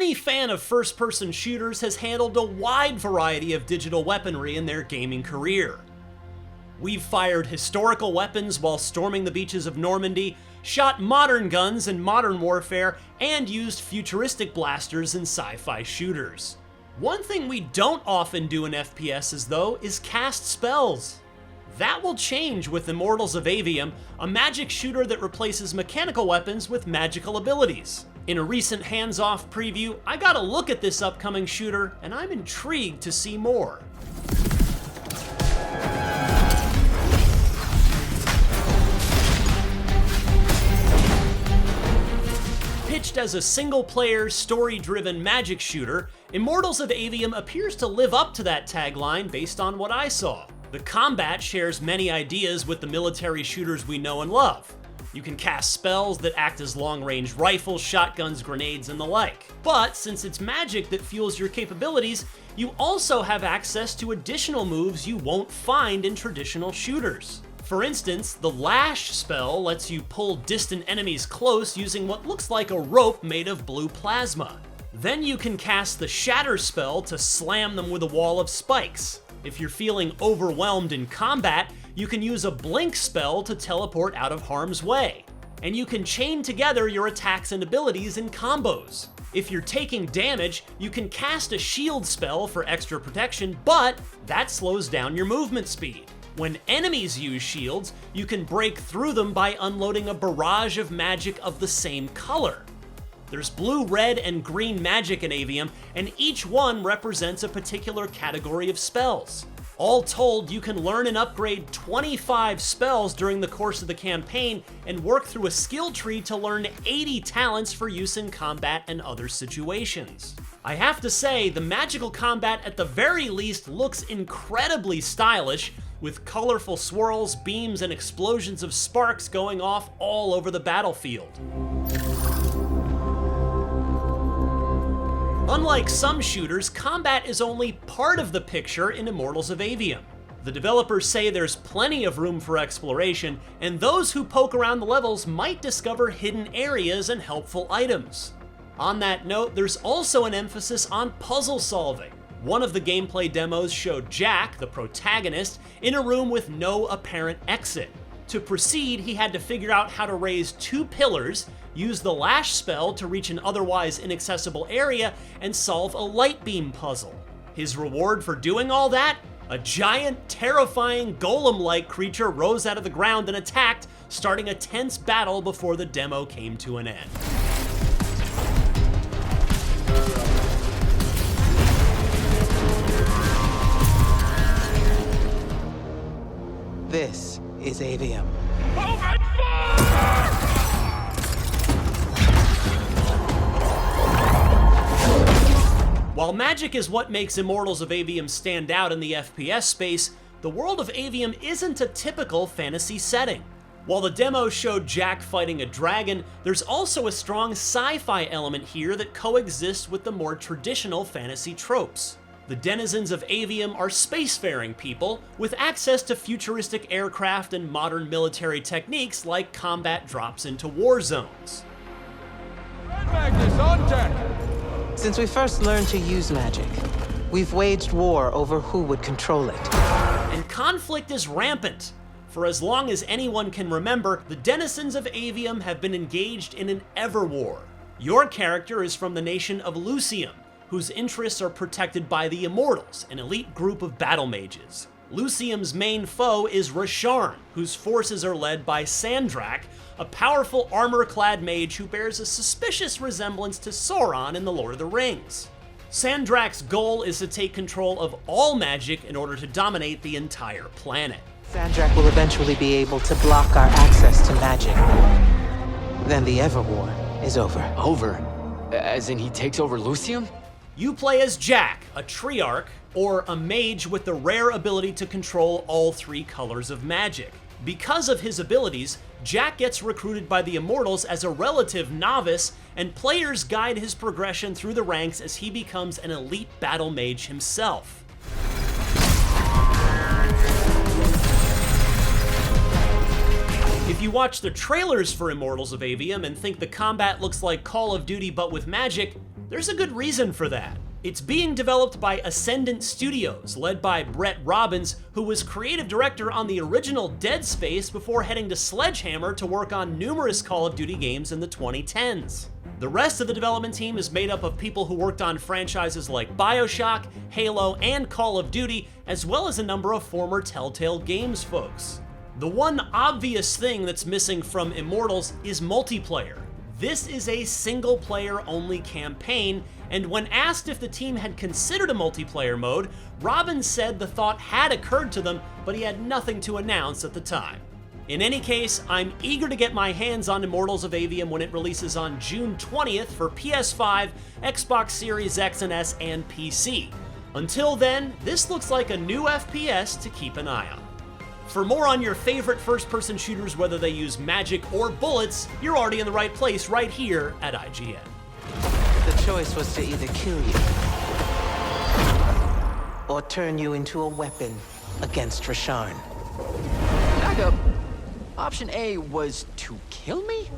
Any fan of first-person shooters has handled a wide variety of digital weaponry in their gaming career. We've fired historical weapons while storming the beaches of Normandy, shot modern guns in modern warfare, and used futuristic blasters in sci-fi shooters. One thing we don't often do in FPSs, though, is cast spells. That will change with Immortals of Aveum, a magic shooter that replaces mechanical weapons with magical abilities. In a recent hands-off preview, I got a look at this upcoming shooter, and I'm intrigued to see more. Pitched as a single-player, story-driven magic shooter, Immortals of Aveum appears to live up to that tagline based on what I saw. The combat shares many ideas with the military shooters we know and love. You can cast spells that act as long-range rifles, shotguns, grenades, and the like. But since it's magic that fuels your capabilities, you also have access to additional moves you won't find in traditional shooters. For instance, the Lash spell lets you pull distant enemies close using what looks like a rope made of blue plasma. Then you can cast the Shatter spell to slam them with a wall of spikes. If you're feeling overwhelmed in combat, you can use a Blink spell to teleport out of harm's way. And you can chain together your attacks and abilities in combos. If you're taking damage, you can cast a Shield spell for extra protection, but that slows down your movement speed. When enemies use shields, you can break through them by unloading a barrage of magic of the same color. There's blue, red, and green magic in Aveum, and each one represents a particular category of spells. All told, you can learn and upgrade 25 spells during the course of the campaign and work through a skill tree to learn 80 talents for use in combat and other situations. I have to say, the magical combat at the very least looks incredibly stylish, with colorful swirls, beams, and explosions of sparks going off all over the battlefield. Unlike some shooters, combat is only part of the picture in Immortals of Aveum. The developers say there's plenty of room for exploration, and those who poke around the levels might discover hidden areas and helpful items. On that note, there's also an emphasis on puzzle solving. One of the gameplay demos showed Jack, the protagonist, in a room with no apparent exit. To proceed, he had to figure out how to raise 2 pillars, use the Lash spell to reach an otherwise inaccessible area, and solve a light beam puzzle. His reward for doing all that? A giant, terrifying, golem-like creature rose out of the ground and attacked, starting a tense battle before the demo came to an end. This is Aveum. While magic is what makes Immortals of Aveum stand out in the FPS space, the world of Aveum isn't a typical fantasy setting. While the demo showed Jack fighting a dragon, there's also a strong sci-fi element here that coexists with the more traditional fantasy tropes. The denizens of Aveum are spacefaring people with access to futuristic aircraft and modern military techniques like combat drops into war zones. Magnus on deck! Since we first learned to use magic, we've waged war over who would control it. And conflict is rampant. For as long as anyone can remember, the denizens of Aveum have been engaged in an ever-war. Your character is from the nation of Lucium, whose interests are protected by the Immortals, an elite group of battle mages. Lucium's main foe is Rasharn, whose forces are led by Sandrak, a powerful armor-clad mage who bears a suspicious resemblance to Sauron in The Lord of the Rings. Sandrak's goal is to take control of all magic in order to dominate the entire planet. Sandrak will eventually be able to block our access to magic. Then the Everwar is over. Over? As in he takes over Lucium? You play as Jack, a Triarch, or a mage with the rare ability to control all 3 colors of magic. Because of his abilities, Jack gets recruited by the Immortals as a relative novice, and players guide his progression through the ranks as he becomes an elite battle mage himself. If you watch the trailers for Immortals of Aveum and think the combat looks like Call of Duty but with magic, There's a good reason for that. It's being developed by Ascendant Studios, led by Brett Robbins, who was creative director on the original Dead Space before heading to Sledgehammer to work on numerous Call of Duty games in the 2010s. The rest of the development team is made up of people who worked on franchises like BioShock, Halo, and Call of Duty, as well as a number of former Telltale Games folks. The one obvious thing that's missing from Immortals is multiplayer. This is a single-player only campaign, and when asked if the team had considered a multiplayer mode, Robbins said the thought had occurred to them, but he had nothing to announce at the time. In any case, I'm eager to get my hands on Immortals of Aveum when it releases on June 20th for PS5, Xbox Series X and S, and PC. Until then, this looks like a new FPS to keep an eye on. For more on your favorite first-person shooters, whether they use magic or bullets, you're already in the right place right here at IGN. The choice was to either kill you or turn you into a weapon against Rasharn. Back up. Option A was to kill me?